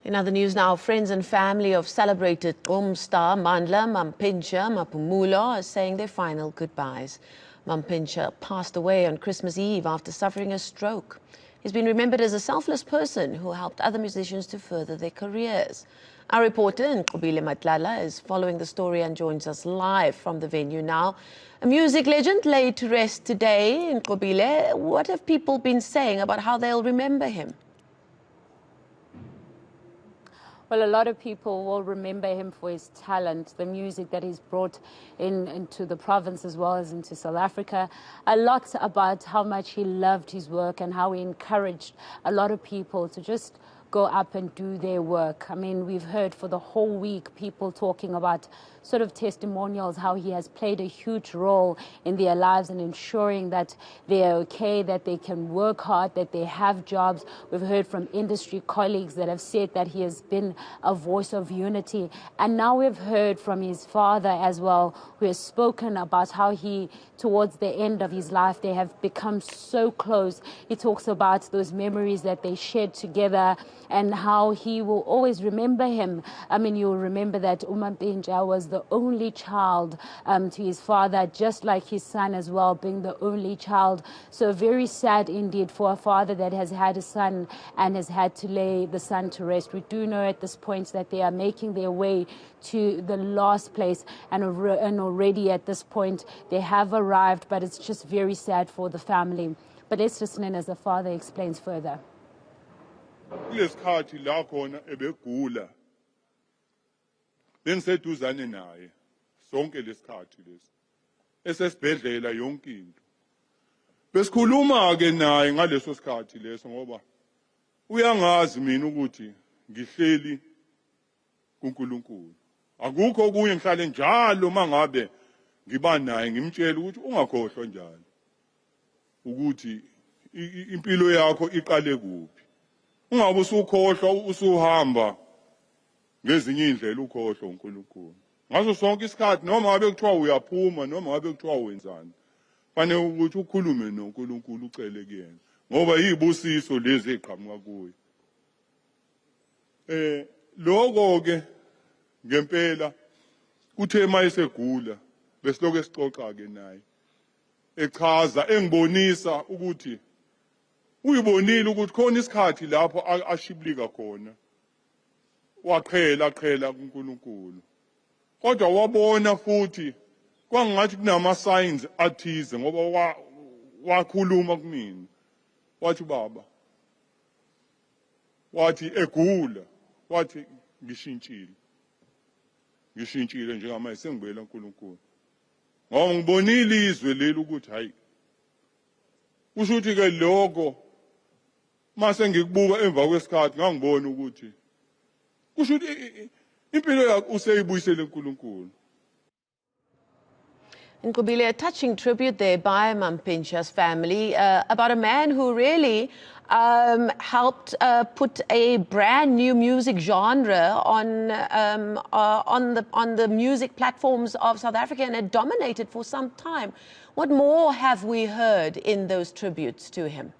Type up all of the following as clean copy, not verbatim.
In other news now, friends and family of celebrated Gqom star Mandla Mampintsha Maphumulo are saying their final goodbyes. Mampintsha passed away on Christmas Eve after suffering a stroke. He's been remembered as a selfless person who helped other musicians to further their careers. Our reporter Nqobile Madlala is following the story and joins us live from the venue now. A music legend laid to rest today. Nqobile, what have people been saying about how they'll remember him? Well, a lot of people will remember him for his talent, the music that he's brought into the province as well as into South Africa. A lot about how much he loved his work and how he encouraged a lot of people to just go up and do their work. I mean, we've heard for the whole week people talking about sort of testimonials, how he has played a huge role in their lives and ensuring that they're okay, that they can work hard, that they have jobs. We've heard from industry colleagues that have said that he has been a voice of unity. And now we've heard from his father as well, who has spoken about how he, towards the end of his life, they have become so close. He talks about those memories that they shared together and how he will always remember him. I mean, you'll remember that Mampintsha was the only child to his father, just like his son as well, being the only child. So very sad indeed for a father that has had a son and has had to lay the son to rest. We do know at this point that they are making their way to the last place, and already at this point they have arrived, but it's just very sad for the family. But let's listen in as the father explains further. Kulesikhathi la khona ebegula bengiseduzane naye sonke lesikhathi lesi esesibhedlela yonke into besikhuluma ke naye ngaleso sikhathi leso ngoba uyangazi mina ukuthi ngihleli kuNkulunkulu akukho kuye ngihlale njalo mangabe ngiba naye ngimtshela ukuthi ungakhohlwa njalo ukuthi impilo yakho iqale kuphi. Ungabe usukhohlwa usuhamba ngezinye indlela ukhohlwa uNkulunkulu. Ngaso sonke isikhathi noma ngabe kuthiwa uyaphuma noma ngabe kuthiwa wenzani, fanele ukuthi ukhulume noNkulunkulu ucele kuyena ngoba yibusiso lezi eqhamuka kuye. Lokho ke ngempela kuthe mayesegula besiloko esixoxa ke naye echaza engibonisa ukuthi uyibonile ukuthi khona isikhathi lapho ashibilika khona waqhela kuNkulunkulu kodwa wabona futhi kwangathi kunama signs athize ngoba wakhuluma kumina wathi baba wathi egula wathi ngishintshile njengamanje sengibuyela kuNkulunkulu ngoba ngibonile izwe leli ukuthi hayi kusho ukuthi ke lokho mase ngikubuka emva kwesikhathi ngangibona ukuthi kusho ukuthi impilo yakho useyibuyisele kuNkulunkulu. Nqobile, a touching tribute there by Mampintsha's family about a man who really helped put a brand new music genre on the music platforms of South Africa, and it dominated for some time. What more have we heard in those tributes to him?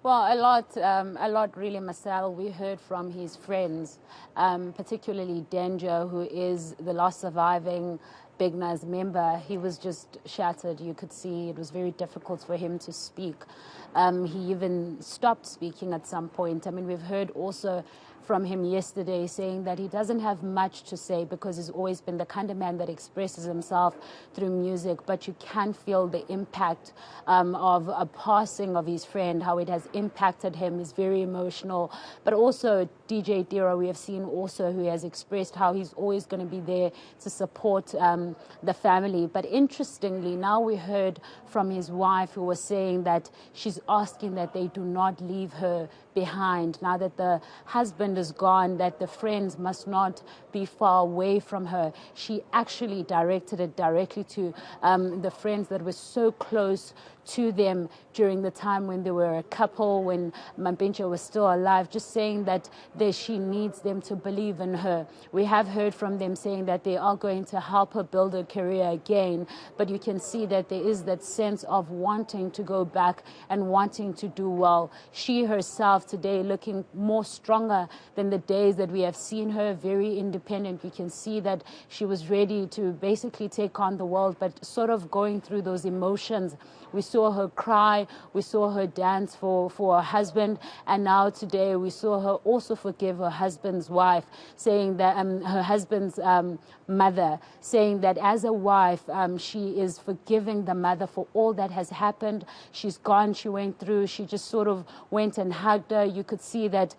Well, a lot really, Marcel. We heard from his friends, particularly Danger, who is the last surviving Big Nas member. He was just shattered. You could see it was very difficult for him to speak. He even stopped speaking at some point. I mean, we've heard also from him yesterday saying that he doesn't have much to say because he's always been the kind of man that expresses himself through music, but you can feel the impact of a passing of his friend, how it has impacted him. He's very emotional. But also DJ Dira, we have seen also, who has expressed how he's always going to be there to support the family. But interestingly, now we heard from his wife, who was saying that she's asking that they do not leave her behind. Now that the husband is gone, that the friends must not be far away from her. She actually directed it directly to the friends that were so close to them during the time when they were a couple, when Mampintsha was still alive, just saying that she needs them to believe in her. We have heard from them saying that they are going to help her build her career again. But you can see that there is that sense of wanting to go back and wanting to do well. She herself today looking more stronger than the days that we have seen her, very independent. You can see that she was ready to basically take on the world, but sort of going through those emotions. We saw her cry, we saw her dance for her husband, and now today we saw her also forgive her husband's wife, saying that her husband's mother, saying that as a wife, she is forgiving the mother for all that has happened. She's gone, she went through, she just sort of went and hugged her. You could see that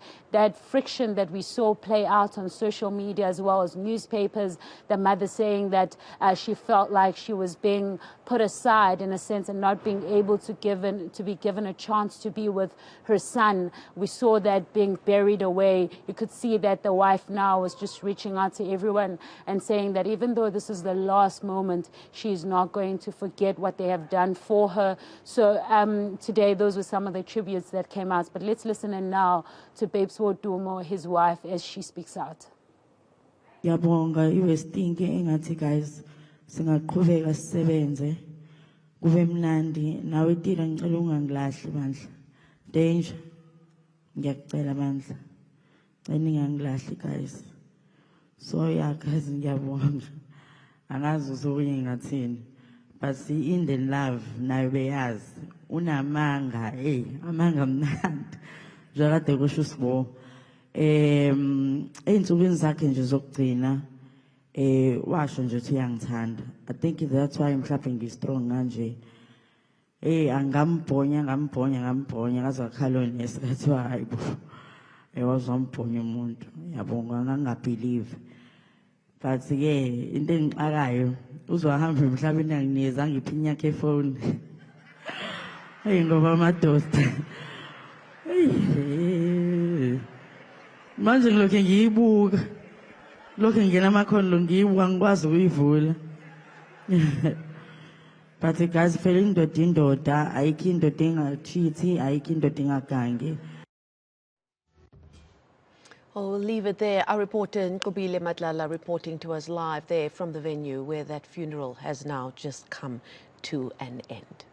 friction that we saw play out on social media as well as newspapers, the mother saying that she felt like she was being put aside in a sense and not being able to be given a chance to be with her son. We saw that being buried away. You could see that the wife now was just reaching out to everyone and saying that even though this is the last moment, she's not going to forget what they have done for her. So today, those were some of the tributes that came out. But let's listen in now to Babes Wodumo, his wife, as she speaks out. Yabonga iwestinke engathi guys singaqhubeka sisebenze kube mnandi nawe tira ngicela ungangilahli Mandla danger ngiyakucela Mandla ningangilahli guys so yeah guys ngiyabonga angazi uzokunye ngathini but in the love nayo beyazi unamanga amanga mnandi njengoba kusho Sibo ey'nsukwini zakhe nje zokugcina washo nje uthi uyangithanda. I think that's why mhlawumbe ngi-strong kanje. Angambhonya kaze wakhala nesi kathiwa hayi bo wazwambhonya umuntu yabonga ngangabelieve but-ke into engixakayo uzwahamba emhlabeni anginikeza ngiphi yakhe ifoni ngoba amadoda manje ngilokhu ngiyibuka lokhu ngena amakhono ngiyibuka ngikwazi ukuyivula but guys phela indoda ayikho indoda engachithi ayikho indoda engagangi. Well, we'll leave it there. Our reporter Nqobile Madlala reporting to us live there from the venue where that funeral has now just come to an end.